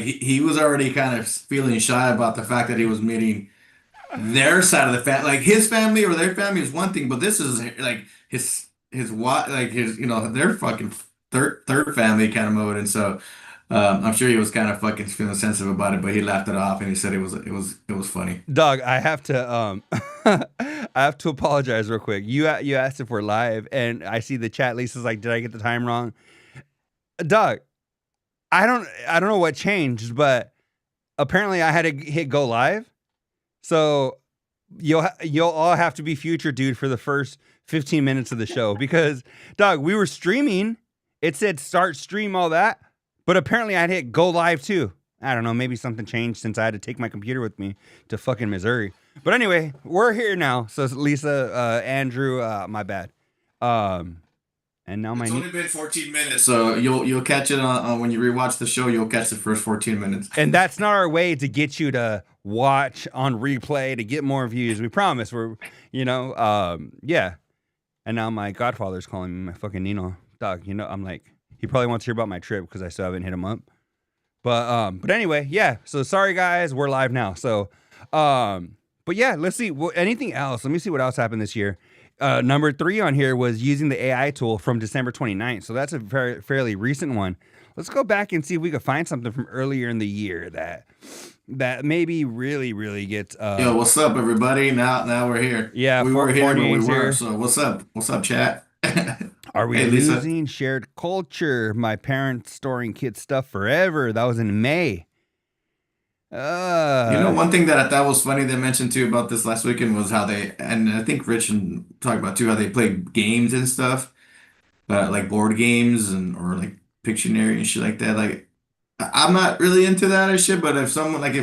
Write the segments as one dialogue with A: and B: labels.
A: he was already kind of feeling shy about the fact that he was meeting their side of the family. Like his family or their family is one thing, but this is like his what like his their fucking third family kind of mode. And so I'm sure he was kind of fucking feeling sensitive about it, but he laughed it off and he said it was funny.
B: Dog, I have to I have to apologize real quick. You asked if we're live, and I see the chat. Lisa's like, "Did I get the time wrong?" Dog, I don't know what changed, but apparently I had to hit go live. So you'll all have to be future dude for the first 15 minutes of the show because dog, we were streaming. It said start stream all that, but apparently I'd hit go live too. I don't know, maybe something changed since I had to take my computer with me to fucking Missouri. But anyway, we're here now. So Lisa, Andrew, my bad. Um, and now my
A: It's only been 14 minutes, so you'll catch it on when you rewatch the show. You'll catch the first 14 minutes.
B: and that's not our way to get you to watch on replay to get more views. We promise. Yeah. And now my godfather's calling me, my fucking Nino dog. I'm like, he probably wants to hear about my trip because I still haven't hit him up. But anyway, yeah. So sorry guys, we're live now. So, but yeah, let's see. Anything else? Let me see what else happened this year. Number 3 on here was using the AI tool from December 29th. So that's a fairly recent one. Let's go back and see if we could find something from earlier in the year that maybe really gets.
A: Yo, what's up, everybody? Now we're here.
B: Yeah,
A: We were here, but we
B: Fournier's
A: weren't.
B: here.
A: So what's up? What's up, chat?
B: Are we
A: Hey, Lisa.
B: losing shared culture? My parents storing kids' stuff forever. That was in May. Uh,
A: One thing that I thought was funny they mentioned too about this last weekend was how they, and I think Rich and talked about too, how they play games and stuff, like board games and or like Pictionary and shit like that. Like I'm not really into that and shit, but if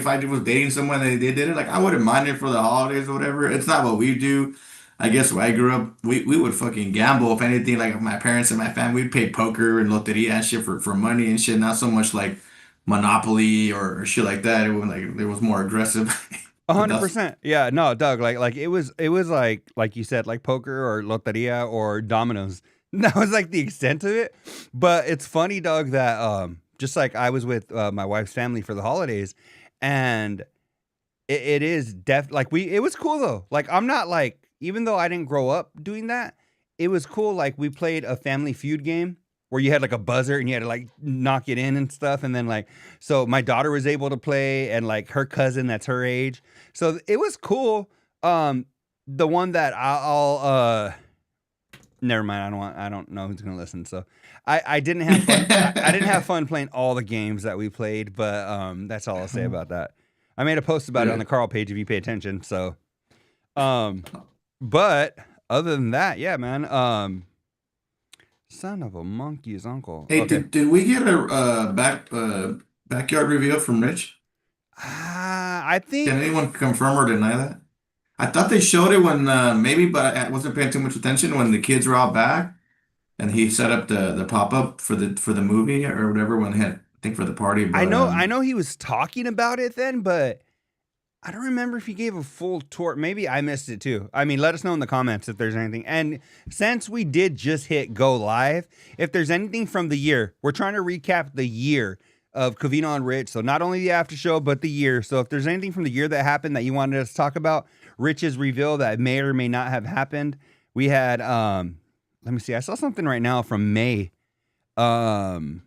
A: I was dating someone they did it, like I wouldn't mind it for the holidays or whatever. It's not what we do. I guess when I grew up, we would fucking gamble. If anything, like my parents and my family, we'd play poker and loteria and shit for money and shit. Not so much like Monopoly or shit like that. It was more aggressive.
B: a
A: But
B: hundred
A: that's
B: percent. Yeah, no, Doug. Like it was like you said, like poker or loteria or dominoes. That was like the extent of it. But it's funny, Doug, that just like I was with my wife's family for the holidays, and it is like it was cool though. Like I'm not like even though I didn't grow up doing that, it was cool. Like we played a Family Feud game where you had like a buzzer and you had to like knock it in and stuff, and then like so my daughter was able to play and like her cousin that's her age, so it was cool. The one that I'll never mind. I don't know who's gonna listen. So I didn't have fun. I didn't have fun playing all the games that we played, but that's all I'll say about that. I made a post about it on
A: yeah.
B: the Carl page if you pay attention. So um, but other than that, yeah, man. Son of a monkey's uncle.
A: Hey,
B: Okay.
A: did we get a backyard reveal from Rich?
B: I
A: Can
B: think
A: anyone confirm or deny that? I thought they showed it when maybe, but I wasn't paying too much attention when the kids were all back and he set up the pop up for the movie or whatever when he had I think for the party.
B: I
A: But
B: know I know he was talking about it then, but I don't remember if he gave a full tour. Maybe I missed it too. I mean, let us know in the comments if there's anything. And since we did just hit go live, if there's anything from the year, we're trying to recap the year of Covino and Rich. So not only the after show, but the year. So if there's anything from the year that happened that you wanted us to talk about, Rich's reveal that may or may not have happened. We had let me see. I saw something right now from May. Um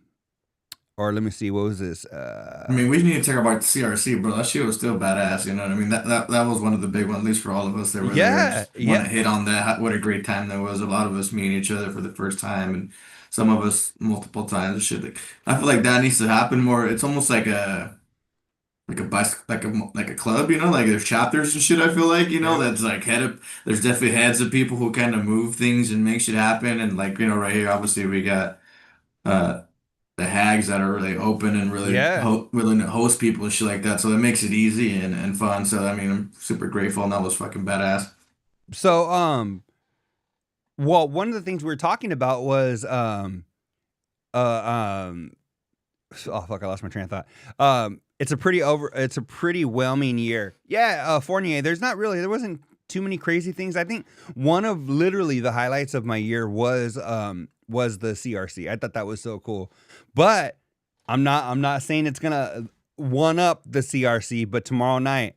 B: or let me see, what was this?
A: I mean, we need to talk about CRC, bro. That shit was still badass. You know what I mean? That was one of the big ones, at least for all of us that were there.
B: Yeah,
A: Just want
B: yeah.
A: to hit on that. What a great time that was. A lot of us meeting each other for the first time, and some of us multiple times and shit. Like, I feel like that needs to happen more. It's almost like a bus like a club, like there's chapters and shit. I feel like
B: Yep.
A: that's like there's definitely heads of people who kind of move things and make shit happen. And like right here, obviously we got uh the hags that are really open and really
B: Yeah.
A: willing to host people and shit like that. So that makes it easy and fun. So I mean, I'm super grateful, and that was fucking badass.
B: So, well, one of the things we were talking about was, uh, um, oh fuck, I lost my train of thought. It's a pretty whelming year. Yeah, Fournier. There wasn't too many crazy things. I think one of literally the highlights of my year was the CRC. I thought that was so cool, but I'm not saying it's gonna. one up the CRC, but tomorrow night,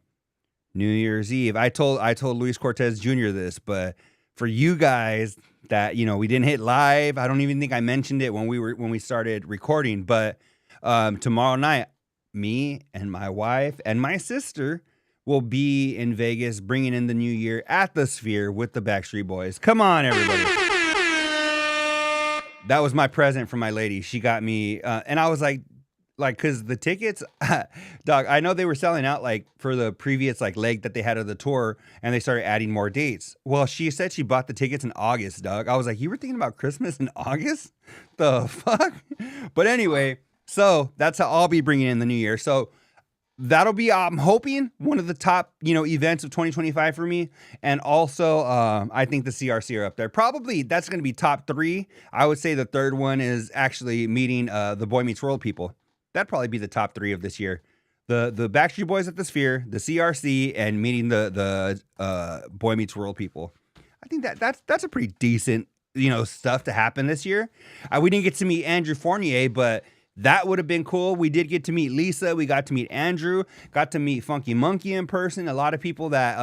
B: New Year's Eve. I told Luis Cortez Jr. this, but for you guys that we didn't hit live. I don't even think I mentioned it when we started recording, but tomorrow night, me and my wife and my sister will be in Vegas, bringing in the new year at the Sphere with the Backstreet Boys. Come on, everybody! That was my present from my lady. She got me, and I was like, cause the tickets, dog. I know they were selling out like for the previous like leg that they had of the tour, and they started adding more dates. Well, she said she bought the tickets in August, dog. I was like, you were thinking about Christmas in August? The fuck? But anyway, so that's how I'll be bringing in the new year. So that'll be, I'm hoping, one of the top, events of 2025 for me. And also, I think the CRC are up there. Probably that's going to be top 3. I would say the third one is actually meeting the Boy Meets World people. That'd probably be the top 3 of this year. The Backstreet Boys at the Sphere, the CRC, and meeting the Boy Meets World people. I think that's a pretty decent, stuff to happen this year. We didn't get to meet Andrew Fournier, but that would have been cool. We did get to meet Lisa. We got to meet Andrew. Got to meet Funky Monkey in person. A lot of people that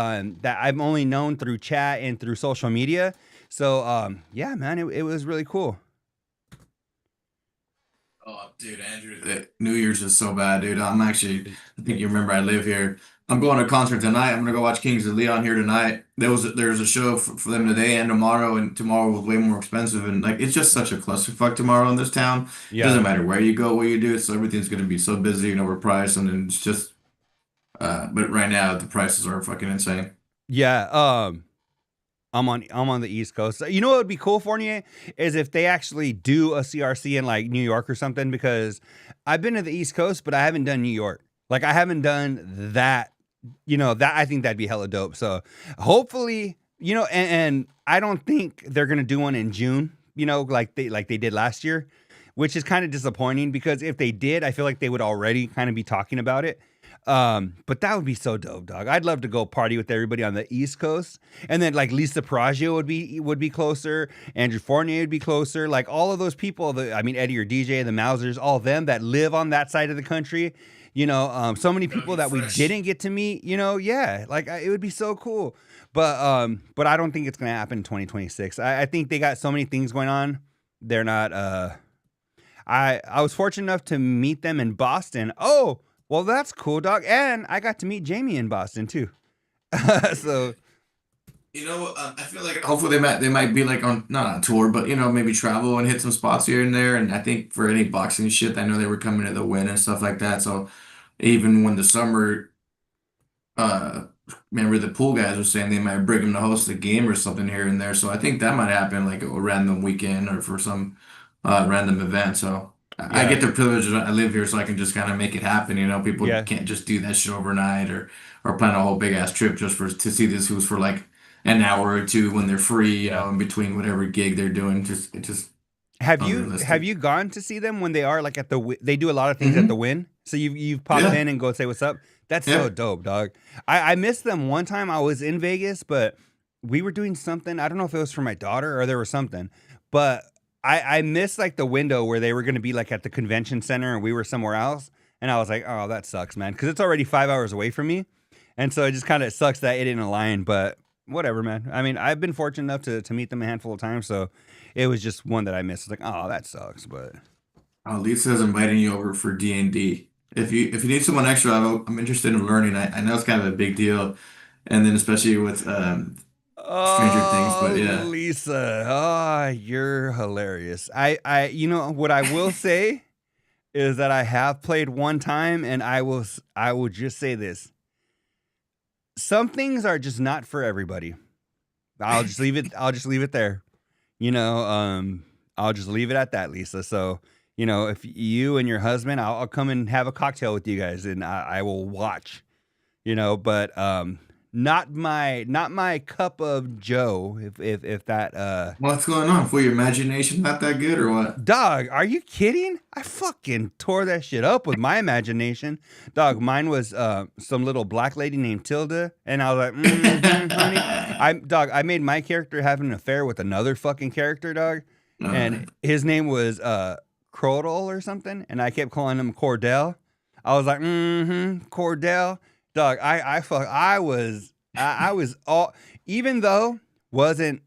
B: I've only known through chat and through social media. So yeah, man, it was really cool.
A: Oh, dude, Andrew, New Year's is so bad, dude. I think you remember I live here. I'm going to a concert tonight. I'm gonna go watch Kings of Leon here tonight. There's a show for them today and tomorrow, and tomorrow was way more expensive. And like, it's just such a clusterfuck tomorrow in this town. It
B: Yeah,
A: doesn't matter where you go, what you do, so everything's gonna be so busy and overpriced, and then it's just. But right now the prices are fucking insane.
B: yeah. I'm on the East Coast. So, you know what would be cool, Fournier, is if they actually do a CRC in like New York or something, because I've been to the East Coast, but I haven't done New York. Like I haven't done that. That I think that'd be hella dope. So hopefully, and I don't think they're gonna do one in June. Like they did last year, which is kind of disappointing because if they did, I feel like they would already kind of be talking about it. But that would be so dope, dog. I'd love to go party with everybody on the East Coast, and then like Lisa Paraggio would be closer, Andrew Fournier would be closer, like all of those people. Eddie or DJ, the Mausers, all of them that live on that side of the country. So many
A: That'd
B: people
A: be
B: that we
A: fresh.
B: didn't get to meet. Yeah, like it would be so cool. But I don't think it's gonna happen in 2026. I think they got so many things going on. They're not. I was fortunate enough to meet them in Boston. Oh, well, that's cool, dog. And I got to meet Jamie in Boston too. So
A: I feel like hopefully they might be like on not on tour, but maybe travel and hit some spots here and there. And I think for any boxing shit, I know they were coming to the Win and stuff like that. So even when the summer, uh, remember the pool guys were saying they might bring him to host a game or something here and there. So I think that might happen like a random weekend or for some random event. So I
B: yeah,
A: get the privilege that I live here, so I can just kind of make it happen. People
B: yeah,
A: can't just do that shit overnight or plan a whole big ass trip just for to see this who's for like an hour or two when they're free,
B: yeah.
A: in between whatever gig they're doing. It's just
B: Have
A: unrealistic.
B: you gone to see them when they are like at the they do a lot of things at the
A: Hmm.
B: Win. So you've popped
A: Yeah.
B: in and go say what's up. That's so
A: Yeah.
B: dope, dog. I missed them one time. I was in Vegas, but we were doing something. I don't know if it was for my daughter or there was something, but I missed like the window where they were going to be like at the convention center and we were somewhere else. And I was like, oh, that sucks, man, because it's already 5 hours away from me, and so it just kind of sucks that it didn't align. But whatever, man. I've been fortunate enough to meet them a handful of times, so it was just one that I missed. It's like, oh, that sucks, but
A: Lisa's inviting you over for D&D. If you need someone extra, I'm interested in learning. I know it's kind of a big deal, and then especially with Stranger Things.
B: oh,
A: But yeah.
B: Lisa, oh, you're hilarious. What I will say is that I have played one time, and I will just say this: some things are just not for everybody. I'll just leave it. I'll just leave it there. You know, I'll just leave it at that, Lisa. So, if you and your husband, I'll come and have a cocktail with you guys, and I will watch. But not my cup of Joe. If that
A: What's going on? For your imagination not that good or what?
B: dog, are you kidding? I fucking tore that shit up with my imagination, dog. Mine was some little black lady named Tilda, and I was like, honey. I made my character have an affair with another fucking character, dog, and
A: Uh,
B: his name was Crodel or something, and I kept calling him Cordell. I was like, Cordell, dog. I was all, even though wasn't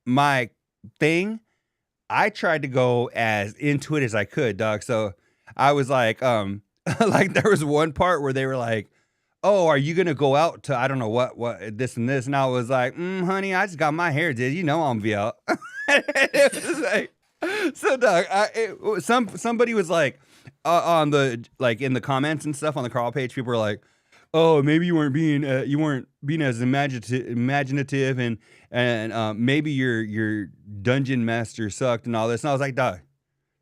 B: my thing. I tried to go as into it as I could, dog. So I was like, like there was one part where they were like, "Oh, are you gonna go out to I don't know what this and this?" And I was like, "Honey, I just got my hair did. You know I'm VL." It was like, so, dog. Somebody was like, on the like in the comments and stuff on the Carl page, people were like, "Oh, maybe you weren't being as imaginative, and maybe your dungeon master sucked and all this." And I was like, "Dog,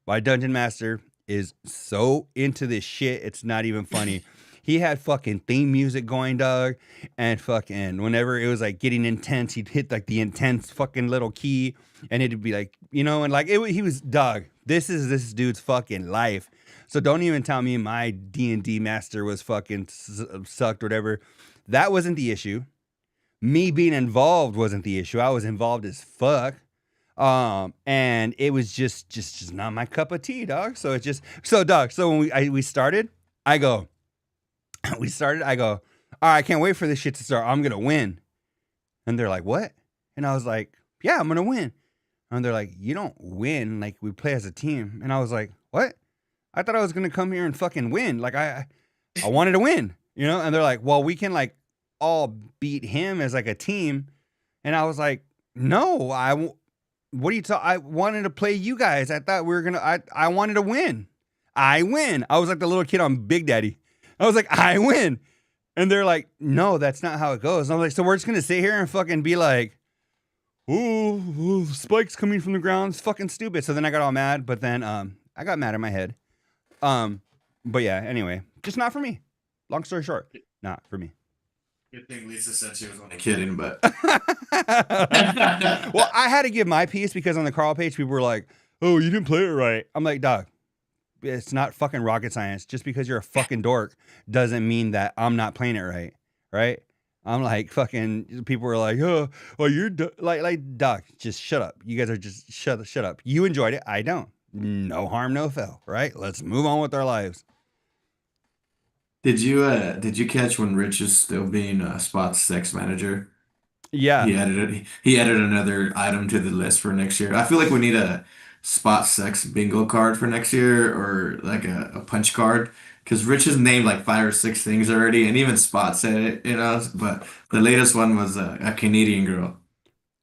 B: my dungeon master is so into this shit, it's not even funny." He had fucking theme music going, dog, and fucking whenever it was like getting intense, he'd hit like the intense fucking little key, and it'd be like, and like he was dog. This is this dude's fucking life. So don't even tell me my D&D master was fucking sucked or whatever. That wasn't the issue. Me being involved wasn't the issue. I was involved as fuck. And it was just not my cup of tea, dog. So it's just so, dog. So when we started, I go, I go, all right, I can't wait for this shit to start. I'm gonna win. And they're like, what? And I was like, yeah, I'm gonna win. And they're like, you don't win. Like we play as a team. And I was like, what? I thought I was gonna come here and fucking win. Like I wanted to win, And they're like, well, we can like all beat him as like a team. And I was like, no, what are you talking? I wanted to play you guys. I thought we were gonna. I wanted to win. I win. I was like the little kid on Big Daddy. I was like, I win. And they're like, no, that's not how it goes. And I'm like, so we're just gonna sit here and fucking be like, ooh, spikes coming from the ground. It's fucking stupid. So then I got all mad, but then I got mad in my head. But yeah, anyway, just not for me. Long story short, not for me.
A: Good thing Lisa said she was only kidding, but
B: Well, I had to give my piece because on the Carl page, people were like, "Oh, you didn't play it right." I'm like, "Dog, it's not fucking rocket science. Just because you're a fucking dork doesn't mean that I'm not playing it right, right?" I'm like, fucking. People were like, "Oh, well, you're like, dog, just shut up. You guys are just shut up. You enjoyed it. I don't. No harm, no foul. Right? Let's move on with our lives."
A: did you catch when Rich is still being Spot's sex manager?
B: Yeah,
A: He added another item to the list for next year. I feel like we need a Spot sex bingo card for next year, or like a punch card. Because Rich has named like five or six things already, and even Spot said it. But the latest one was a Canadian girl.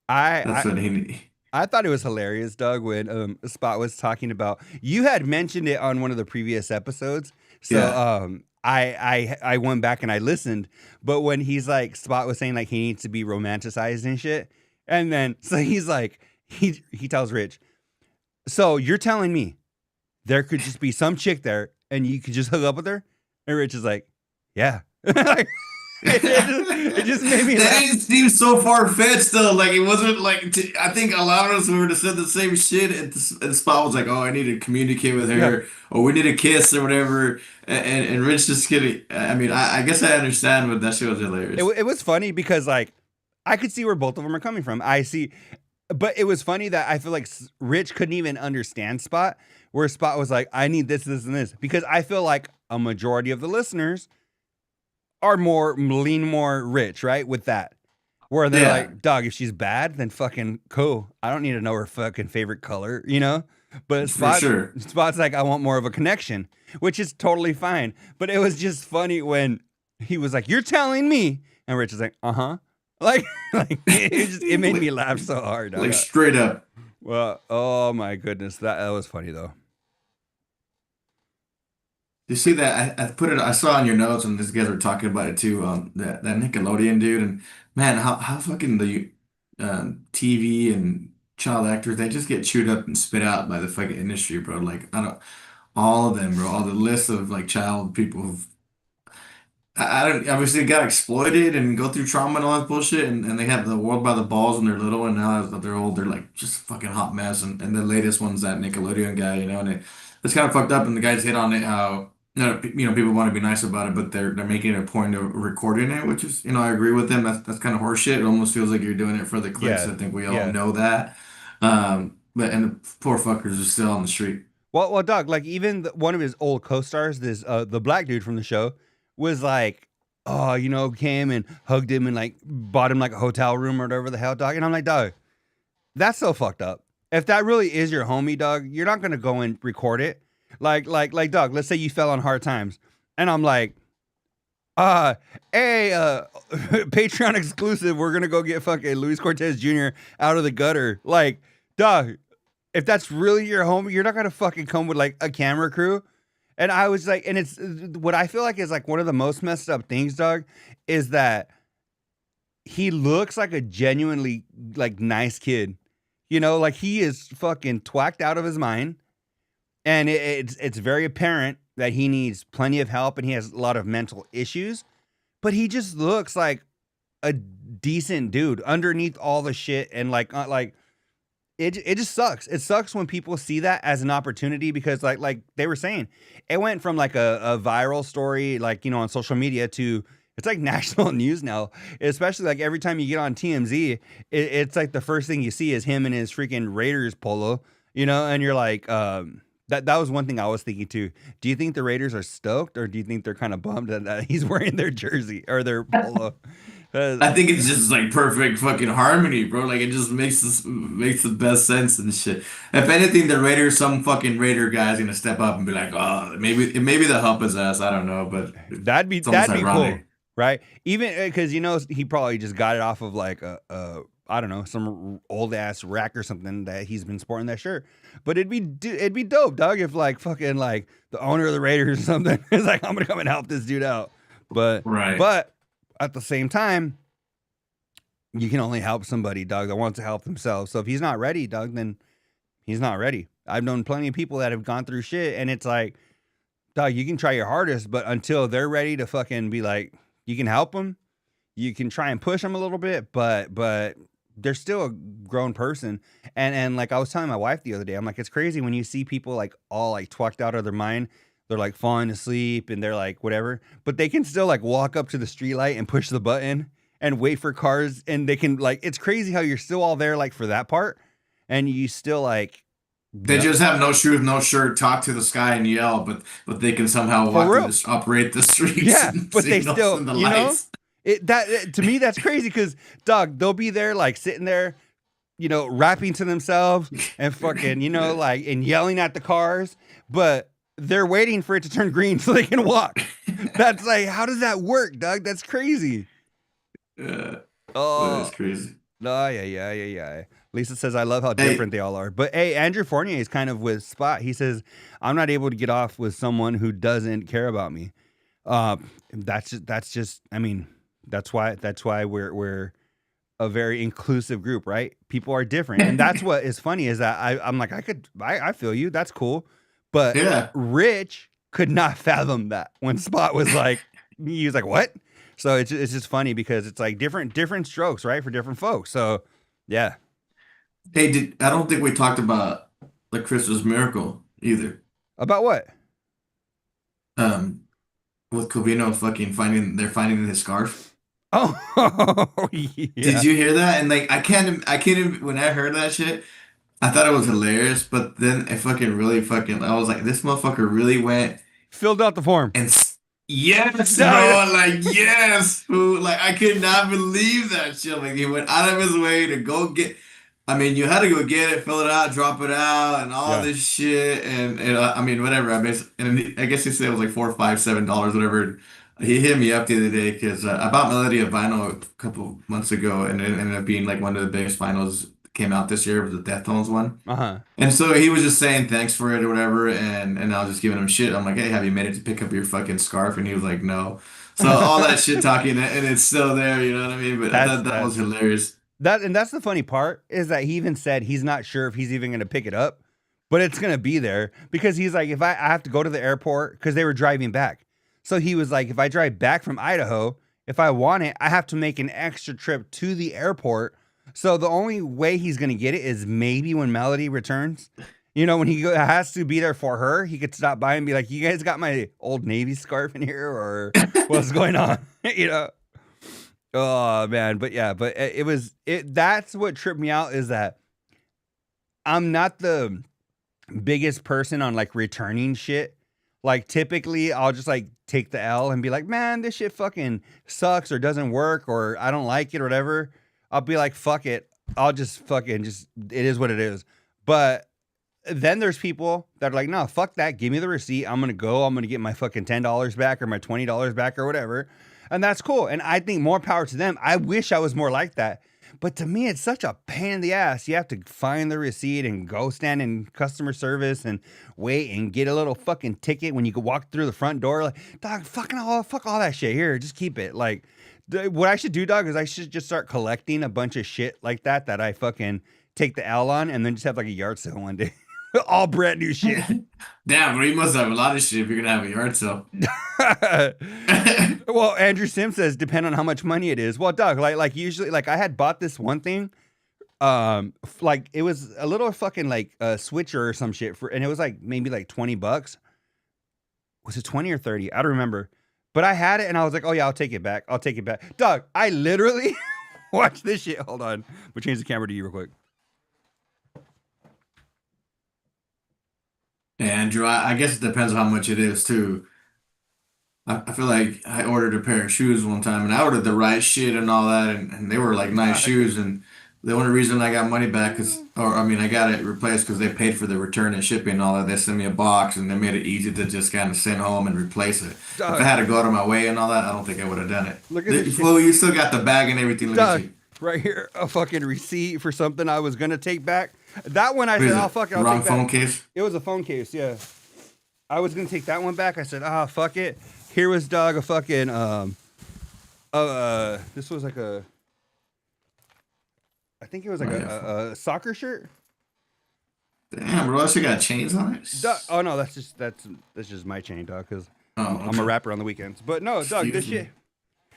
B: I
A: That's what he.
B: I thought it was hilarious, Doug, when Spot was talking about you had mentioned it on one of the previous episodes. So
A: Yeah.
B: I went back and I listened, but when he's like Spot was saying like he needs to be romanticized and shit, and then so he's like he tells Rich, so you're telling me there could just be some chick there and you could just hook up with her, and Rich is like, yeah. Like, it just made me
A: That
B: laugh.
A: didn't seem so far-fetched though. Like it wasn't like I think a lot of us would have said the same shit. And Spot was like, "Oh, I need to communicate with
B: Yeah.
A: her, or we need a kiss or whatever." And Rich just kidding. I mean, I guess I understand, but that shit was hilarious.
B: It was funny because like I could see where both of them are coming from. I see, but it was funny that I feel like Rich couldn't even understand Spot, where Spot was like, "I need this, this, and this," because I feel like a majority of the listeners are more lean more Rich, right? With that, where they're
A: Yeah,
B: like, "Dog, if she's bad, then fucking cool. I don't need to know her fucking favorite color." But
A: for sure.
B: Spot's like, "I want more of a connection," which is totally fine. But it was just funny when he was like, "You're telling me," and Rich is like, "Uh huh." Like, it made me
A: Like,
B: laugh so hard. Dog.
A: like straight up.
B: Well, oh my goodness, that was funny though.
A: You see that? I put it. I saw in your notes, and these guys were talking about it too. That Nickelodeon dude, and man, how fucking the TV and child actors, they just get chewed up and spit out by the fucking industry, bro. Like I don't, all of them, bro. All the list of like child people who've I don't obviously got exploited and go through trauma and all that bullshit, and they have the world by the balls when they're little, and now that they're old, they're like just a fucking hot mess. And the latest one's that Nickelodeon guy, and it's kind of fucked up. And the guys hit on it how people want to be nice about it, but they're making it a point of recording it, which is I agree with them. That's kind of horseshit. It almost feels like you're doing it for the clicks.
B: Yeah,
A: I think we all
B: yeah.
A: know that. But and the poor fuckers are still on the street.
B: Well, dog, like even one of his old co-stars, this the black dude from the show, was like, oh, came and hugged him and like bought him like a hotel room or whatever the hell, dog. And I'm like, dog, that's so fucked up. If that really is your homie, dog, you're not gonna go and record it. Like, dog. Let's say you fell on hard times, and I'm like, uh, hey, Patreon exclusive. We're gonna go get fucking Luis Cortez Jr. out of the gutter. Like, dog, if that's really your homie, you're not gonna fucking come with like a camera crew. And I was like, and it's what I feel like is like one of the most messed up things, dog, is that he looks like a genuinely like nice kid. Like he is fucking twacked out of his mind, and it's very apparent that he needs plenty of help and he has a lot of mental issues. But he just looks like a decent dude underneath all the shit, and like it just sucks. It sucks when people see that as an opportunity because like they were saying, it went from like a viral story like on social media to it's like national news now. Especially like every time you get on TMZ, it's like the first thing you see is him in his freaking Raiders polo, and you're like, that was one thing I was thinking too. Do you think the Raiders are stoked or do you think they're kind of bummed that he's wearing their jersey or their polo?
A: I think it's just like perfect fucking harmony, bro. Like it just makes the best sense and shit. If anything, the Raiders, some fucking Raider guy's gonna step up and be like, oh, maybe they'll help his ass. I don't know, but
B: That'd be
A: it's almost
B: that'd be cool,
A: ironic.
B: right? Even because he probably just got it off of like a I don't know, some old ass rack or something that he's been sporting that shirt. But it'd be dope, dog, if like fucking like the owner of the Raiders or something is like, I'm gonna come and help this dude out. But
A: Right.
B: but at the same time, you can only help somebody, dog, that wants to help themselves. So if he's not ready, dog, then he's not ready. I've known plenty of people that have gone through shit, and it's like, dog, you can try your hardest, but until they're ready to fucking be like, you can help them, you can try and push them a little bit, but they're still a grown person. And like I was telling my wife the other day, I'm like, it's crazy when you see people like all like twacked out of their mind. They're like falling asleep and they're like whatever, but they can still like walk up to the street light and push the button and wait for cars, and they can like it's crazy how you're still all there like for that part, and you still like
A: They
B: no,
A: just have no shoes, no shirt, talk to the sky and yell, but they can somehow
B: for
A: walk through
B: real.
A: this, operate the streets
B: Yeah,
A: and
B: but they
A: signals
B: still,
A: and the lights.
B: to me that's crazy because dog, they'll be there like sitting there, rapping to themselves and fucking, like and yelling at the cars, but they're waiting for it to turn green so they can walk. That's like, how does that work, dog? That's crazy.
A: Yeah, that is
B: Oh,
A: crazy.
B: no, yeah. Lisa says, I love how
A: Hey,
B: different they all are. But hey, Andrew Fournier is kind of with Spot. He says, I'm not able to get off with someone who doesn't care about me. I mean, that's why we're a very inclusive group, right? People are different. And that's what is funny is that I'm like, I feel you. That's cool. But
A: yeah.
B: Rich could not fathom that when Spot was like, he was like, what? So it's just funny because it's like different strokes, right? For different folks. So yeah.
A: Hey, I don't think we talked about the Christmas miracle either.
B: About what?
A: Um, with Covino fucking they're finding his scarf.
B: Oh,
A: Did
B: yeah.
A: you hear that? And like, I can't even, when I heard that shit, I thought it was hilarious, but then it fucking really fucking, I was like, this motherfucker really went
B: Filled out the form.
A: and yes,
B: No,
A: bro, like, yes, fool. Like, I could not believe that shit. Like, he went out of his way to go get, I mean, you had to go get it, fill it out, drop it out, and all
B: yeah.
A: this shit, and I mean, whatever. I mean, and I guess he said it was like $4, $5, $7, whatever. He hit me up the other day because I bought Melody a vinyl a couple months ago, and it ended up being like one of the biggest vinyls came out this year was the Deftones one.
B: Uh-huh.
A: And so he was just saying thanks for it or whatever, and I was just giving him shit. I'm like, hey, have you made it to pick up your fucking scarf? And he was like, no. So all that shit talking, and it's still there, you know what I mean? But
B: that's
A: that was
B: that's
A: hilarious.
B: and that's the funny part is that he even said he's not sure if he's even going to pick it up, but it's going to be there because he's like, if I have to go to the airport because they were driving back. So he was like, if I drive back from Idaho, if I want it, I have to make an extra trip to the airport. So the only way he's going to get it is maybe when Melody returns. When has to be there for her, he could stop by and be like, you guys got my old Navy scarf in here or what's going on? you know? Oh man, but yeah, but that's what tripped me out is that I'm not the biggest person on like returning shit. Like typically I'll just like take the L and be like, man, this shit fucking sucks or doesn't work or I don't like it or whatever. I'll be like, fuck it. I'll just fucking just it is what it is. But then there's people that are like, no, fuck that. Give me the receipt. I'm gonna go. I'm gonna get my fucking $10 back or my $20 back or whatever. And that's cool. And I think more power to them. I wish I was more like that. But to me, it's such a pain in the ass. You have to find the receipt and go stand in customer service and wait and get a little fucking ticket when you can walk through the front door. Like, dog, fuck all that shit. Here, just keep it. Like, what I should do, dog, is I should just start collecting a bunch of shit like that I fucking take the L on and then just have like a yard sale one day. All brand new shit.
A: Damn, bro, you must have a lot of shit if you're gonna have a yard sale.
B: Well, Andrew Sim says depend on how much money it is. Well, Doug, like usually, like I had bought this one thing, like it was a little fucking like a switcher or some shit for, and it was like maybe like $20. Was it 20 or 30? I don't remember. But I had it and I was like, oh yeah, I'll take it back. I'll take it back. Doug, I literally watch this shit. Hold on. We'll change the camera to you real quick.
A: Andrew, I guess it depends on how much it is too. I feel like I ordered a pair of shoes one time and I ordered the right shit and all that and they were like nice shoes and the only reason I got money back is or I mean I got it replaced because they paid for the return and shipping and all that. They sent me a box and they made it easy to just kind of send home and replace it. If I
B: Doug,
A: had to go out of my way and all that, I don't think I would have done it.
B: look at this shit.
A: Well, you still got the bag and everything. Let me
B: Doug,
A: see.
B: right here, a fucking receipt for something I was gonna take back. That one I
A: What
B: said,
A: is
B: oh
A: it?
B: fuck it, I'll
A: Wrong
B: take
A: phone
B: back.
A: case?
B: It was a phone case, yeah. I was gonna take that one back. I said, fuck it. Here was Doug a fucking this was like a I think it was like
A: Oh, yeah.
B: a soccer shirt.
A: Damn, bro, that shit got chains on it.
B: Doug, oh no, that's just my chain, dog, because
A: Oh,
B: I'm a
A: okay.
B: rapper on the weekends. But no, Doug, this
A: Excuse me.
B: shit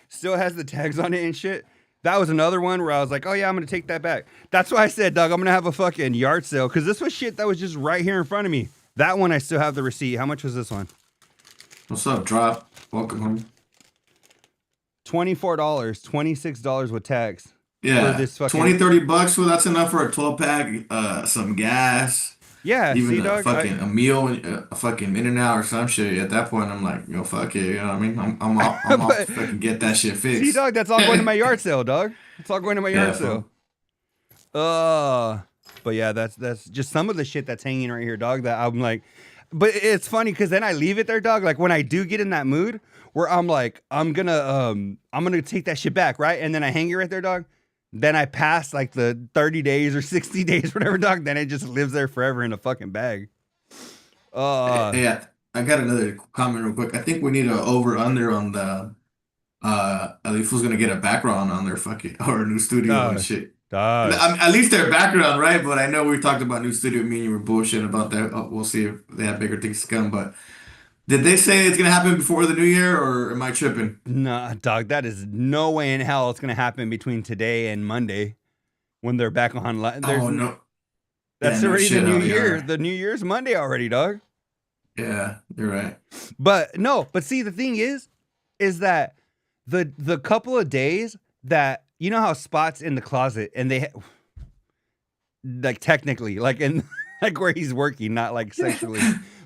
B: still has the tags on it and shit. That was another one where I was like, oh yeah, I'm gonna take that back. That's why I said, Doug, I'm gonna have a fucking yard sale because this was shit that was just right here in front of me. That one I still have the receipt. How much was this one?
A: What's up, Drop? Welcome home.
B: $24, $26 with tax for
A: Yeah,
B: this fucking
A: 20, 30 bucks. Well, that's enough for a 12 pack, some gas,
B: yeah. See,
A: even a
B: dog,
A: fucking a meal, a fucking in and out or some shit. At that point, I'm like, yo, fuck it. You know what I mean? I'm off
B: but
A: to fucking get that shit
B: see,
A: fixed.
B: dog, that's all going to my yard sale, dog. It's all going to my
A: Yeah,
B: yard sale.
A: fool.
B: Uh, but yeah, that's just some of the shit that's hanging right here, dog. That I'm like, but it's funny because then I leave it there, dog. Like when I do get in that mood where I'm like, I'm gonna take that shit back, right? And then I hang it right there, dog. Then I pass like the 30 days or 60 days, whatever, dog. Then it just lives there forever in a fucking bag.
A: Yeah, I got another comment real quick. I think we need a over under on the at least who's gonna get a background on their fucking or a new studio and
B: Dog,
A: shit.
B: dog.
A: At least their background, right? But I know we talked about new studio. Me and you were bullshitting about that. We'll see if they have bigger things to come. But did they say it's gonna happen before the new year, or am I tripping?
B: Nah, dog. That is no way in hell it's gonna happen between today and Monday when they're back online.
A: Oh no, yeah,
B: That's
A: no
B: already the
A: shit.
B: new
A: Oh, you
B: year.
A: are.
B: The new year's Monday already, dog.
A: Yeah, you're right.
B: But no, but see, the thing is that the couple of days that you know how Spot's in the closet and like technically like in like where he's working, not like sexually,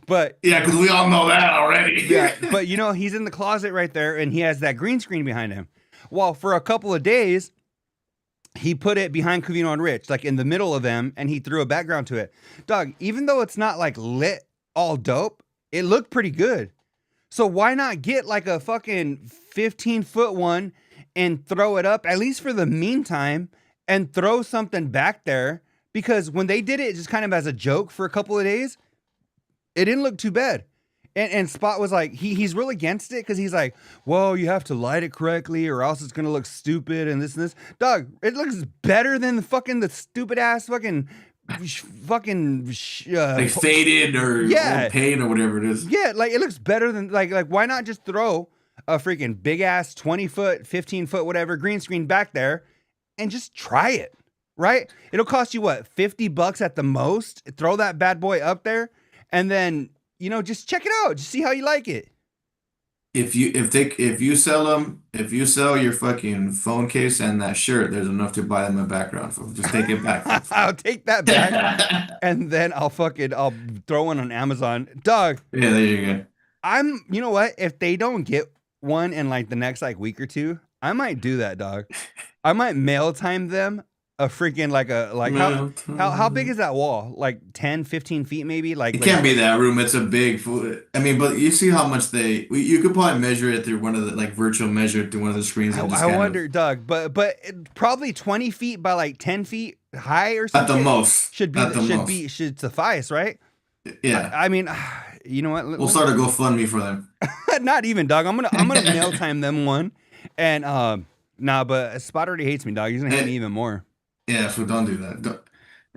B: but
A: Yeah, because we all know that already.
B: yeah, but you know he's in the closet right there and he has that green screen behind him. Well, for a couple of days. He put it behind Covino and Rich, like in the middle of them, and he threw a background to it. Dog, even though it's not like lit all dope, it looked pretty good. So why not get like a fucking 15-foot one and throw it up, at least for the meantime, and throw something back there? Because when they did it just kind of as a joke for a couple of days, it didn't look too bad. And Spot was like, he's real against it because he's like, well, you have to light it correctly or else it's gonna look stupid and this. Dog, it looks better than the stupid ass fucking
A: Like faded or
B: yeah,
A: paint or whatever it is.
B: yeah. Like it looks better than like why not just throw a freaking big ass 20-foot, 15-foot, whatever green screen back there and just try it, right? It'll cost you what, $50 at the most. Throw that bad boy up there and then. You know, just check it out. Just see how you like it.
A: if you sell your fucking phone case and that shirt, there's enough to buy them a background. Folks. Just take it back, folks.
B: I'll take that back, and then I'll throw one on Amazon, dog.
A: Yeah, there you go.
B: You know what? If they don't get one in like the next like week or two, I might do that, dog. I might mail time them a freaking like how big is that wall? Like 10, 15 feet maybe?
A: It can't be that room. It's a big food. I mean, but you see how much you could probably measure it through one of the like virtual measure through one of the screens and just
B: I
A: kind of
B: wonder, Doug, but probably 20 feet by like 10 feet high or some
A: at the
B: shit
A: most. At the most.
B: should suffice, right?
A: Yeah.
B: I mean, you know what?
A: We'll start a GoFundMe for them.
B: Not even, dog. I'm gonna mail time them one, and nah, but Spot already hates me, dog. He's gonna hate me even more.
A: Yeah, so don't do that.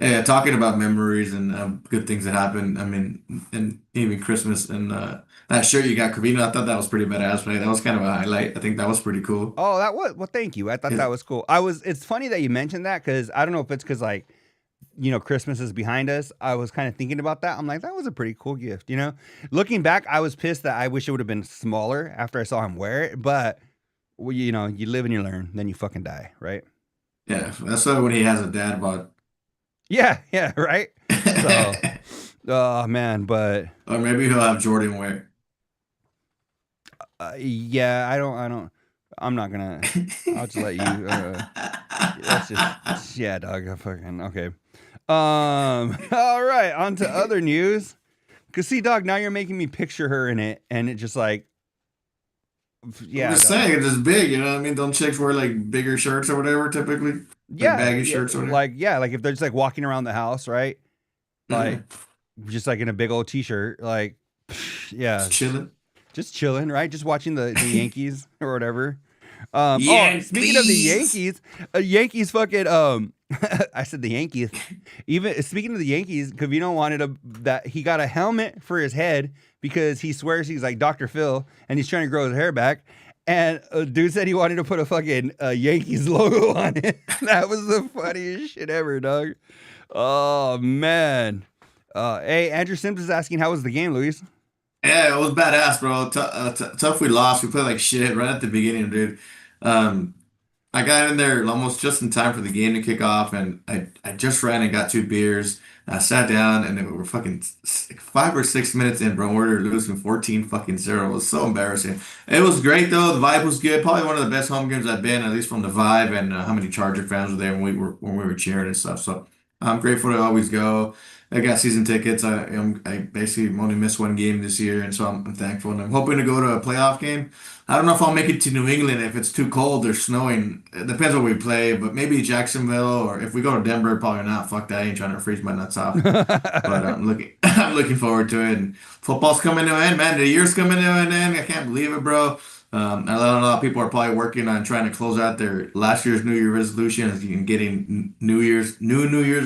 A: Yeah, talking about memories and good things that happened. I mean, and even Christmas and that shirt you got, Covino, I thought that was pretty badass, right? That was kind of a highlight. I think that was pretty cool.
B: Oh, that was well. Thank you. I thought
A: Yeah.
B: that was cool. It's funny that you mentioned that because I don't know if it's because like Christmas is behind us. I was kind of thinking about that. I'm like, that was a pretty cool gift. Looking back, I was pissed that I wish it would have been smaller after I saw him wear it. But well, you live and you learn, then you fucking die, right?
A: Yeah, that's why when he has a dad bod.
B: Yeah, yeah, right. So, oh man, but
A: Or maybe he'll have Jordan wear.
B: yeah, I don't. I'm not gonna. I'll just let you. That's just yeah, dog. Fucking okay. All right, on to other news. Cause see, dog, now you're making me picture her in it, and it just like,
A: I'm
B: yeah,
A: just
B: dog.
A: saying, it's just big, you know what I mean? Don't chicks wear like bigger shirts or whatever typically? Like
B: Yeah,
A: baggy
B: yeah,
A: shirts or whatever?
B: like if they're just like walking around the house, right?
A: Yeah.
B: Like just like in a big old t-shirt, like yeah,
A: Just chilling.
B: just chilling, right? Just watching the Yankees or whatever. Oh, speaking of the
A: Yankees.
B: Yankees, Yankees fucking I said the Yankees. Even speaking of the Yankees, Covino wanted that he got a helmet for his head because he swears he's like Dr. Phil and he's trying to grow his hair back. And a dude said he wanted to put a fucking Yankees logo on it. That was the funniest shit ever, dog. Oh man. Hey, Andrew Sims is asking how was the game, Luis?
A: Yeah, it was badass, bro. Tough we lost. We played like shit right at the beginning, dude. Um, I got in there almost just in time for the game to kick off, and I just ran and got 2 beers. I sat down, and we were fucking 5 or 6 minutes in, bro. We were losing 14 fucking zero. It was so embarrassing. It was great though. The vibe was good. Probably one of the best home games I've been, at least from the vibe and how many Charger fans were there when we were cheering and stuff. So I'm grateful to always go. I got season tickets. I basically only missed one game this year, and so I'm thankful. And I'm hoping to go to a playoff game. I don't know if I'll make it to New England if it's too cold or snowing. It depends what we play, but maybe Jacksonville or if we go to Denver, probably not. Fuck that. I ain't trying to freeze my nuts off. But I'm looking I'm looking forward to it. And football's coming to an end, man. The year's coming to an end. I can't believe it, bro. I know a lot of people are probably working on trying to close out their last year's New Year resolutions and getting New Year's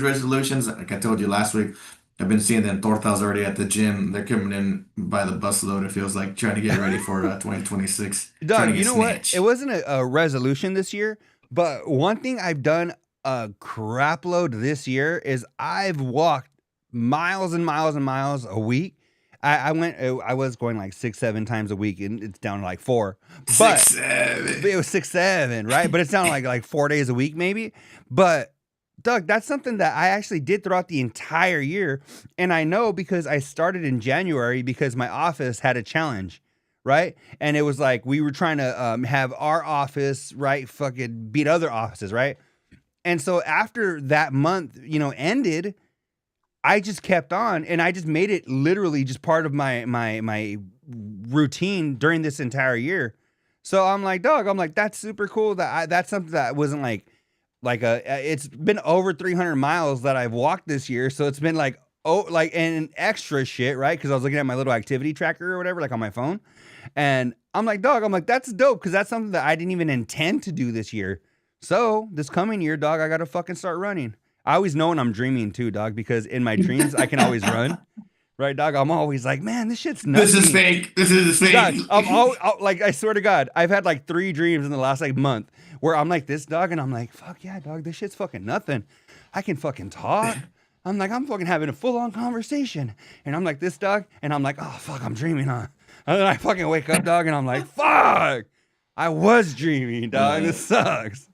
A: resolutions. Like I told you last week, I've been seeing them tortas already at the gym. They're coming in by the busload. It feels like trying to get ready for 2026, trying
B: Doug,
A: to
B: you
A: get
B: know what? It
A: snatched.
B: wasn't a resolution this year, but one thing I've done a crap load this year is I've walked miles and miles and miles a week. I was going like 6, 7 times a week, and it's down to like four.
A: Six,
B: But
A: seven.
B: it was 6, 7, right? But it's down to like 4 days a week, maybe. But Doug, that's something that I actually did throughout the entire year. And I know because I started in January because my office had a challenge, right? And it was like we were trying to have our office, right, fucking beat other offices, right? And so after that month, ended, I just kept on and I just made it literally just part of my routine during this entire year. So I'm like, dog, that's super cool that's something that wasn't like it's been over 300 miles that I've walked this year. So it's been like, oh, like an extra shit, right? Because I was looking at my little activity tracker or whatever, like on my phone. And I'm like, dog, that's dope because that's something that I didn't even intend to do this year. So this coming year, dog, I got to fucking start running. I always know when I'm dreaming too, dog, because in my dreams, I can always run. Right, dog? I'm always like, man, this shit's
A: This is
B: nothing.
A: fake. This is
B: Dog,
A: fake.
B: like, I swear to God, I've had like 3 dreams in the last like month where I'm like this, dog, and I'm like, fuck yeah, dog, this shit's fucking nothing. I can fucking talk. I'm fucking having a full on conversation. And I'm like this, dog, and I'm like, oh, fuck, I'm dreaming, huh? And then I fucking wake up, dog, and I'm like, fuck, I was dreaming, dog.
A: Uh,
B: This sucks.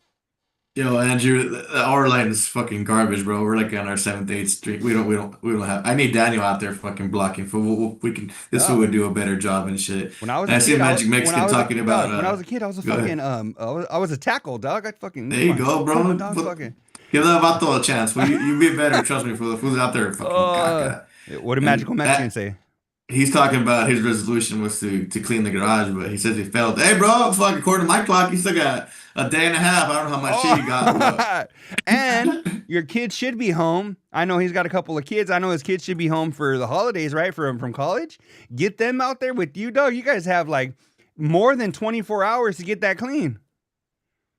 A: Yo, Andrew, our line is fucking garbage, bro. We're like on our seventh, eighth streak. We don't have. I need Daniel out there fucking blocking. For we can. This fool
B: Oh,
A: would do a better job and shit.
B: when I was
A: And
B: a
A: I see
B: kid,
A: Magic
B: when I
A: Mexican
B: was a
A: talking about.
B: dog, when I was a kid, I was a
A: Go
B: fucking
A: ahead.
B: I was a tackle, dog. I fucking
A: There
B: come
A: you
B: on,
A: go,
B: come
A: bro.
B: on, dog, fucking.
A: Give that vato a chance. Well, you be better. Trust me. For the fools out there, fucking
B: Uh,
A: caca.
B: what did Magical
A: And
B: Mexican
A: that
B: say?
A: he's talking about his resolution was to clean the garage, but he says he failed. Hey, bro, fuck, according to my clock, you still got a day and a half. I don't know how much shit you got, but
B: Oh, and your kid should be home. I know he's got a couple of kids. I know his kids should be home for the holidays, right? From college. Get them out there with you, dog. You guys have like more than 24 hours to get that clean.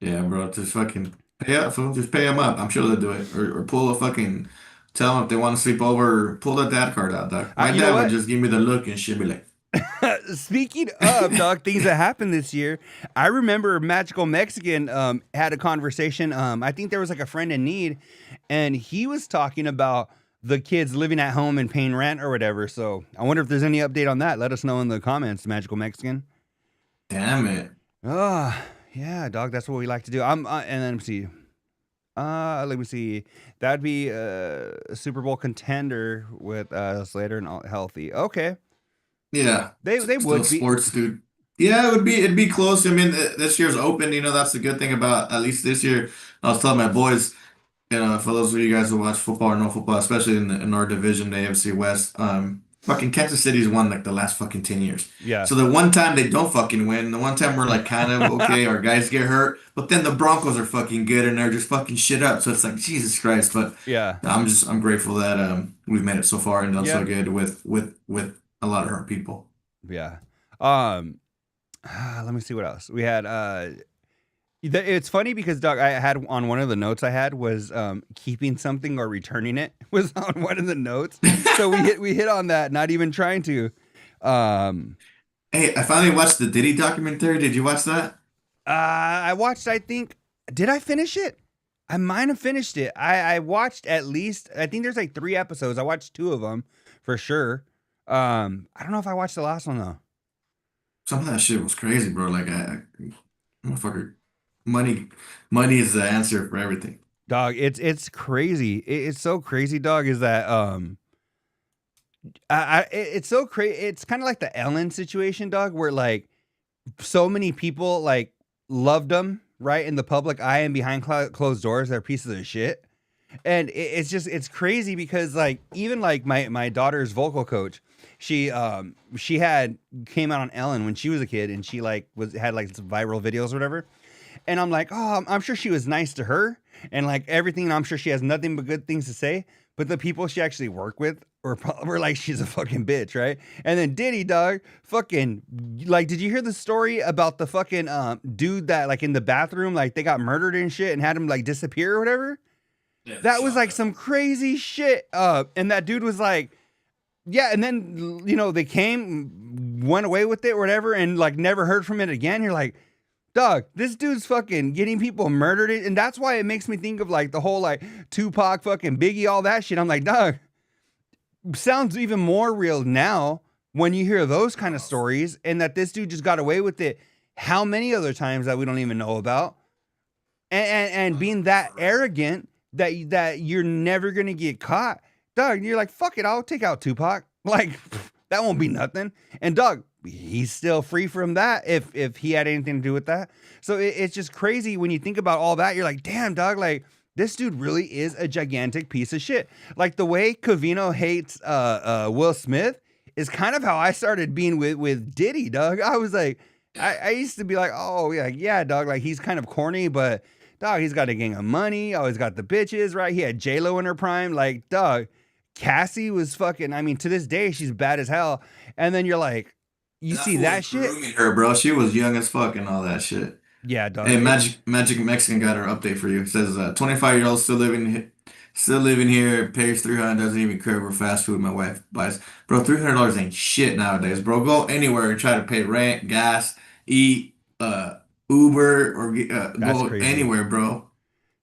A: yeah, bro, just fucking pay up, fool. Just pay them up. I'm sure they'll do it. Or pull a fucking, tell them if they want to sleep over, pull the dad card out, dog. My
B: You know
A: dad would
B: what?
A: just give me the look and shit, be like,
B: Speaking of dog, things that happened this year, I remember Magical Mexican had a conversation. I think there was like a friend in need, and he was talking about the kids living at home and paying rent or whatever. So I wonder if there's any update on that. Let us know in the comments, Magical Mexican.
A: damn it.
B: Oh, yeah, dog. That's what we like to do. And then let me see. Let me see. That'd be a Super Bowl contender with Slater and all healthy. Okay,
A: Yeah,
B: they
A: still
B: would be.
A: sports, dude. Yeah, it'd be close. I mean, this year's open. That's the good thing about at least this year. I was telling my boys. For those of you guys who watch football or know football, especially in our division, the AFC West, fucking Kansas City's won like the last fucking 10 years.
B: Yeah.
A: So the one time they don't fucking win, the one time we're like kind of okay, our guys get hurt, but then the Broncos are fucking good and they're just fucking shit up. So it's like Jesus Christ. But
B: Yeah.
A: I'm grateful that we've made it so far and done so
B: Yeah.
A: good with a lot of hurt people.
B: Yeah. Um, let me see what else we had. It's funny because Doug, I had on one of the notes I had was keeping something or returning it was on one of the notes. So we hit on that, not even trying to. Um,
A: Hey, I finally watched the Diddy documentary. Did you watch that?
B: I watched. I think did I finish it? I might have finished it. I watched at least. I think there's like 3 episodes. I watched 2 of them for sure. I don't know if I watched the last one though.
A: Some of that shit was crazy, bro. Like, motherfucker, money, money is the answer for everything.
B: Dog, it's crazy. It's so crazy, dog. Is that it's so crazy. It's kind of like the Ellen situation, dog, where like so many people like loved them right in the public eye and behind closed doors. They're pieces of shit, and it's crazy because like even like my daughter's vocal coach, she had came out on Ellen when she was a kid, and she like had like some viral videos or whatever. And I'm like, oh, I'm sure she was nice to her and like everything. And I'm sure she has nothing but good things to say. But the people she actually worked with were like, she's a fucking bitch, right? And then Diddy, dog, fucking, like, did you hear the story about the fucking dude that, like, in the bathroom, like, they got murdered and shit and had him, like, disappear or whatever?
A: Yeah, I
B: That was
A: saw
B: like
A: that.
B: some crazy shit. And that dude was like, yeah. And then, they came, went away with it or whatever, and, like, never heard from it again. You're like, dog, this dude's fucking getting people murdered. And that's why it makes me think of like the whole like Tupac, fucking Biggie, all that shit. I'm like, dog, sounds even more real now when you hear those kind of stories and that this dude just got away with it. How many other times that we don't even know about? And being that arrogant that you're never gonna get caught, dog. You're like, fuck it, I'll take out Tupac. Like that won't be nothing. And dog, he's still free from that if he had anything to do with that. So it's just crazy when you think about all that. You're like, damn, dog, like this dude really is a gigantic piece of shit. Like the way Covino hates Will Smith is kind of how I started being with Diddy, dog. I was like, I used to be like, oh yeah, dog, like he's kind of corny, but dog, he's got a gang of money, always got the bitches, right? He had J-Lo in her prime, like, dog. Cassie was fucking, I mean, to this day, she's bad as hell. And then you're like, you
A: That
B: see
A: fool was
B: that shit?
A: grooming her, bro. She was young as fuck and all that shit.
B: Yeah, dog.
A: Hey, Magic Mexican got her update for you. It says 25-year-old still living here, pays 300, doesn't even care for fast food my wife buys. Bro, $300 ain't shit nowadays, bro. Go anywhere and try to pay rent, gas, eat, Uber, or
B: That's
A: go
B: crazy.
A: anywhere, bro.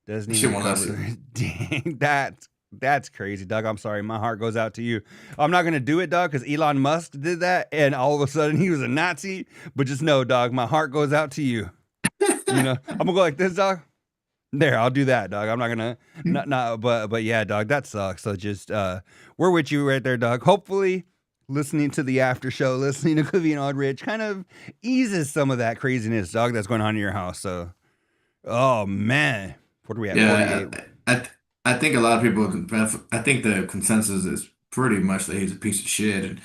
B: Doesn't
A: That shit
B: even
A: won't last you.
B: cover. Dang, that. That's crazy, Doug. I'm sorry. My heart goes out to you. I'm not gonna do it, Doug, because Elon Musk did that, and all of a sudden he was a Nazi. But just know, dog, my heart goes out to you. I'm gonna go like this, dog. There, I'll do that, dog. I'm not gonna not but yeah, dog, that sucks. So just we're with you right there, dog. Hopefully listening to the after show, listening to Covino Rich kind of eases some of that craziness, dog, that's going on in your house. So oh man. What are we at?
A: Yeah,
B: 48.
A: I think a lot of people. I think the consensus is pretty much that he's a piece of shit. And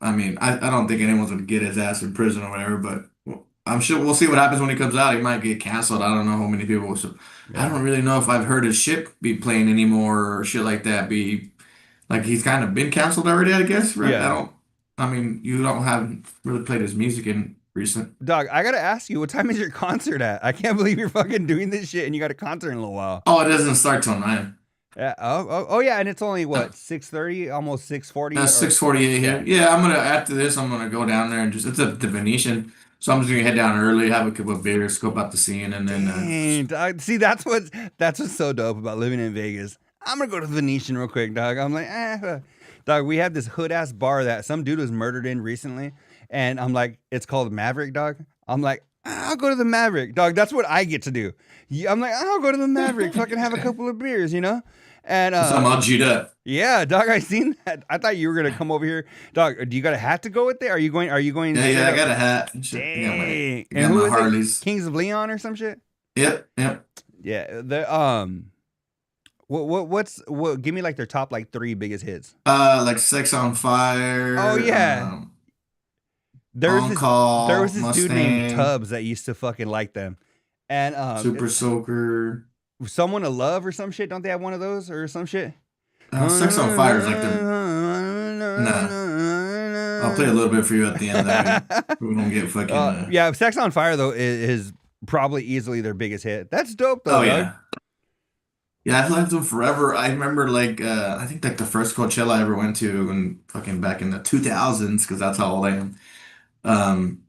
A: I mean, I don't think anyone's gonna get his ass in prison or whatever. But I'm sure we'll see what happens when he comes out. He might get canceled. I don't know how many people. So I
B: Yeah.
A: don't really know if I've heard his shit be playing anymore or shit like that. Be like he's kind of been canceled already. I guess, right? I
B: Yeah.
A: don't. I mean, you don't haven't really played his music in recent.
B: Dog, I gotta ask you, what time is your concert at? I can't believe you're fucking doing this shit and you got a concert in a little while.
A: Oh, it doesn't start till 9.
B: Yeah. Oh, yeah, and it's only what, 6:30, almost 6:40
A: That's
B: or
A: 6:48 here.
B: yeah.
A: Yeah, I'm gonna after this, I'm gonna go down there and just it's at the Venetian. So I'm just gonna head down early, have a couple of beers, scope out the scene, and then
B: Dang, dog. See, that's what's so dope about living in Vegas. I'm gonna go to the Venetian real quick, dog. I'm like, dog. We have this hood ass bar that some dude was murdered in recently, and I'm like, it's called Maverick, dog. I'm like, I'll go to the Maverick, dog. That's what I get to do. Yeah, I'm like, I'll go to the Maverick, fucking have a couple of beers. And
A: so I'm all G'd up.
B: yeah, dog. I seen that. I thought you were gonna come over here, dog. Do you got a hat to go with it? Are you going? Are you going
A: Yeah,
B: straight
A: yeah, I
B: up?
A: got a hat and shit.
B: Dang.
A: I
B: And
A: got
B: who
A: my
B: is it?
A: Harleys.
B: Kings of Leon or some shit?
A: Yep, yep.
B: Yeah. What? Give me like their top like three biggest hits.
A: Like Sex on
B: Oh
A: Fire,
B: yeah. There was
A: On
B: this there
A: Call,
B: was this dude named
A: Mustang,
B: Tubbs that used to fucking like them, and
A: Super Soaker.
B: someone to love or some shit. Don't they have one of those or some shit?
A: Sex on Fire is like their nah. I'll play a little bit for you at the end of that. We don't get fucking
B: Yeah, Sex on Fire though is probably easily their biggest hit. That's dope though,
A: oh
B: dog.
A: yeah. Yeah, I've liked them forever. I remember like I think like the first Coachella I ever went to and fucking back in the 2000s because that's how old I am. Um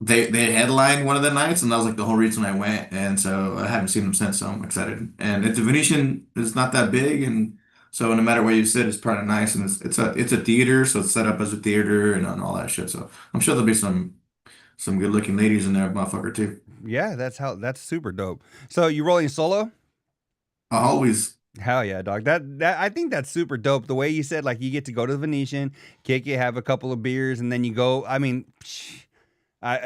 A: they headlined one of the nights and that was like the whole reason I went and so I haven't seen them since so I'm excited. And it's the Venetian is not that big and so no matter where you sit it's probably nice and it's a theater so it's set up as a theater and all that shit. So I'm sure there'll be some good looking ladies in there, motherfucker too.
B: Yeah, that's super dope. So you rolling solo?
A: I always
B: Hell yeah, dog. That I think that's super dope. The way you said, like, you get to go to the Venetian, kick it, have a couple of beers, and then you go. I mean,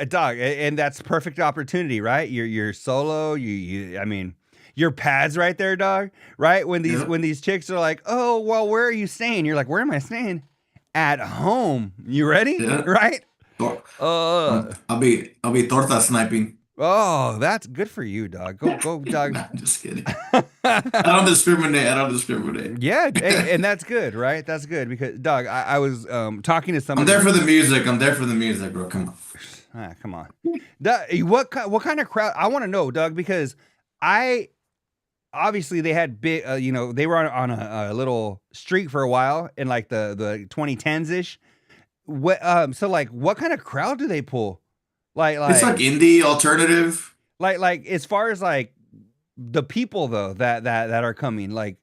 B: dog, and that's perfect opportunity, right? You're solo. I mean, your pads right there, dog. Right when these
A: yeah.
B: when these chicks are like, oh well, where are you staying? You're like, where am I staying? At home. You ready?
A: Yeah.
B: Right?
A: Tor-
B: Uh.
A: I'll be torta sniping.
B: Oh, that's good for you, dog. Go, dog.
A: Nah, I'm just kidding. I don't discriminate. I don't discriminate.
B: Yeah, and that's good, right? That's good because, dog, I was talking to
A: I'm
B: somebody.
A: there for the music. I'm there for the music, bro. Come on.
B: Come on, what kind of crowd? I want to know, Doug, because I obviously they had big, they were on a little streak for a while in like the 2010s ish. So like, what kind of crowd do they pull? Like,
A: It's
B: like,
A: like indie alternative.
B: like, as far as like the people though that are coming, like,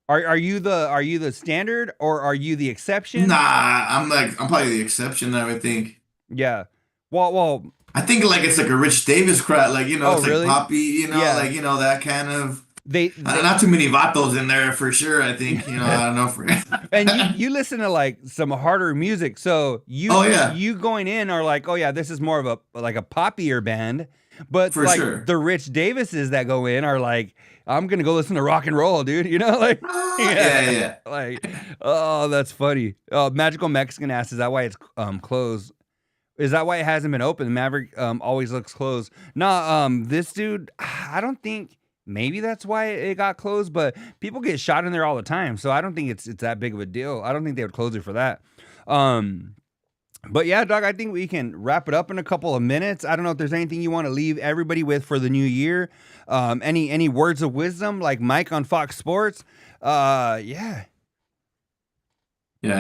B: are you the standard or are you the
A: Nah,
B: exception?
A: I'm probably the exception. I would think.
B: Yeah. Well.
A: I think like it's like a Rich Davis crowd. Like
B: Oh,
A: it's like
B: really?
A: poppy.
B: Yeah.
A: Like that kind of.
B: They
A: Not too many vatos in there for sure. I think I don't know for.
B: and you listen to like some harder music, so
A: Oh yeah,
B: you going in are like, oh yeah, this is more of a poppier band, but
A: for
B: like
A: sure.
B: the Rich Davises that go in are like, I'm gonna go listen to rock and roll, dude. Like,
A: Yeah, yeah.
B: like, oh, that's funny. Oh, Magical Mexican Ass, is that why it's closed? Is that why it hasn't been open? Maverick always looks closed. Nah, this dude, I don't think. Maybe that's why it got closed, but people get shot in there all the time, so I don't think it's that big of a deal. I don't think they would close it for that. Um, but yeah, dog, I think we can wrap it up in a couple of minutes. I don't know if there's anything you want to leave everybody with for the new year. Any words of wisdom, like Mike on Fox Sports? Yeah.
A: Yeah,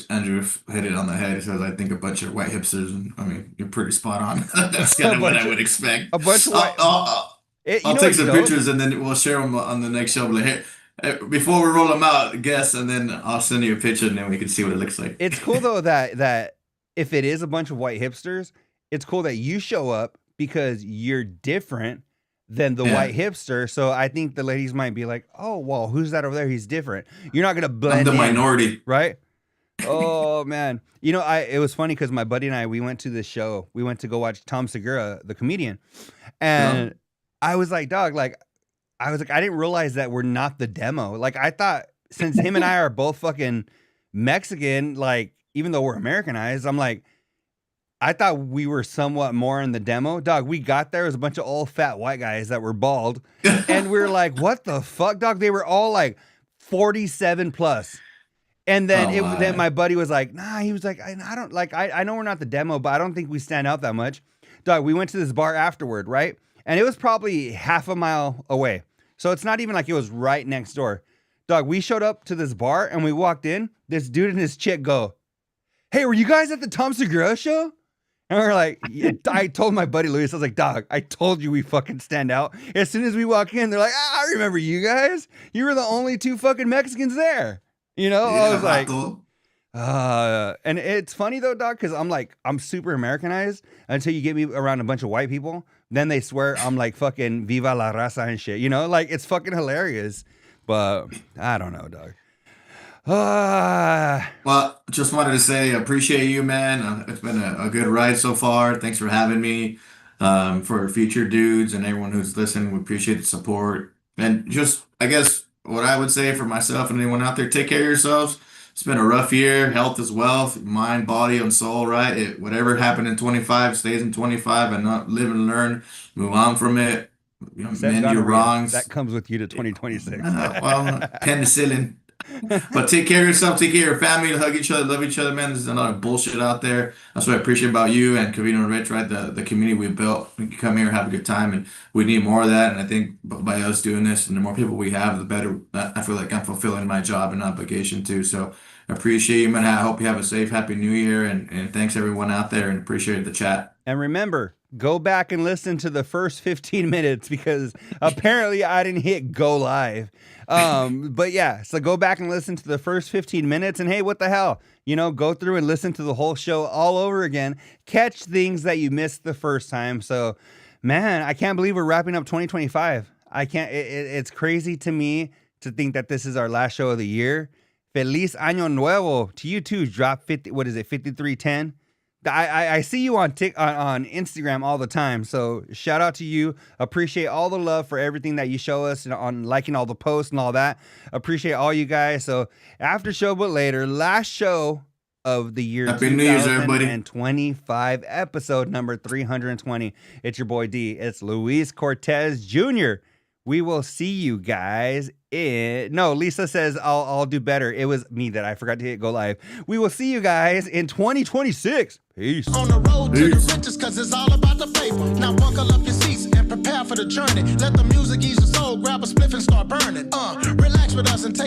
A: Andrew hit it on the head. He says, "I think a bunch of white hipsters," and I mean, you're pretty spot on. That's kind
B: a
A: of what
B: bunch
A: I
B: of
A: would expect.
B: a bunch of
A: I'll,
B: white.
A: I'll,
B: You
A: I'll
B: know
A: take
B: what's
A: some
B: dope?
A: pictures and then we'll share them on the next show. Like, hey, Before we roll them out, guess, and then I'll send you a picture, and then we can see what it looks like.
B: It's cool though that if it is a bunch of white hipsters, it's cool that you show up because you're different than the
A: Yeah,
B: white hipster. So I think the ladies might be like, "Oh, well, who's that over there? He's different." You're not gonna
A: I'm
B: blend
A: the
B: in,
A: minority.
B: right? Oh man, you know, I it was funny because my buddy and I we went to this show. We went to go watch Tom Segura, the comedian,
A: Yeah.
B: and I was like, "Dog, like." I was like, I didn't realize that we're not the demo. Like, I thought since him and I are both fucking Mexican, like, even though we're Americanized, I'm like, I thought we were somewhat more in the demo. Dog, we got there, it was a bunch of old fat white guys that were bald. And we were like, what the fuck, dog? They were all like 47 plus. And then
A: Oh
B: then
A: my.
B: my buddy was like, nah, he was like, I don't like, I know we're not the demo, but I don't think we stand out that much. Dog, we went to this bar afterward, right? And it was probably half a mile away. So it's not even like it was right next door. Dog, we showed up to this bar and we walked in. This dude and his chick go, hey, were you guys at the Tom Segura show? And we're like, yeah. I told my buddy Luis, I was like, dog, I told you we fucking stand out. As soon as we walk in, they're like, ah, I remember you guys. You were the only two fucking Mexicans there. You know, I
A: Yeah,
B: was like,
A: vato.
B: and it's funny though, dog, because I'm like, I'm super Americanized until you get me around a bunch of white people. Then they swear I'm like fucking Viva la raza and shit. You know, like it's fucking hilarious. But I don't know, dog. Ah,
A: Well, just wanted to say, I appreciate you, man. It's been a good ride so far. Thanks for having me. For future dudes and everyone who's listening, we appreciate the support. And just, I guess, what I would say for myself and anyone out there, take care of yourselves. It's been a rough year. Health is wealth, mind, body, and soul, right? Whatever happened in 25 stays in 25, and not live and learn, move on from it,
B: except
A: mend your
B: gonorrhea. That
A: wrongs.
B: comes with you to 2026.
A: Well, penicillin. But take care of yourself, take care of your family, hug each other, love each other, man. There's a lot of bullshit out there. That's what I appreciate about you and Covino Rich, right? The community we built. We can come here, have a good time, and we need more of that. And I think by us doing this, and the more people we have, the better. I feel like I'm fulfilling my job and obligation too. So I appreciate you, man. I hope you have a safe, happy New Year, and thanks everyone out there, and appreciate the chat.
B: And remember, go back and listen to the first 15 minutes because apparently I didn't hit go live. But yeah, so go back and listen to the first 15 minutes and hey, what the hell? You know, go through and listen to the whole show all over again. Catch things that you missed the first time. So, man, I can't believe we're wrapping up 2025. I can't, it's crazy to me to think that this is our last show of the year. Feliz Año Nuevo to you too. Drop 50, what is it, 5310? I see you on on Instagram all the time, so shout out to you. Appreciate all the love for everything that you show us and on liking all the posts and all that. Appreciate all you guys. So after show but later, last show of the year
A: Happy New Year's, everybody.
B: 2025, episode number 320. It's your boy D. It's Luis Cortez Jr. We will see you guys in... No, Lisa says I'll do better. It was me that I forgot to hit go live. We will see you guys in 2026. Peace.
C: On the road to the riches, cause it's all about the paper. Now buckle up your seats and prepare for the journey. Let the music ease your soul, grab a spliff and start burning. Relax with us and take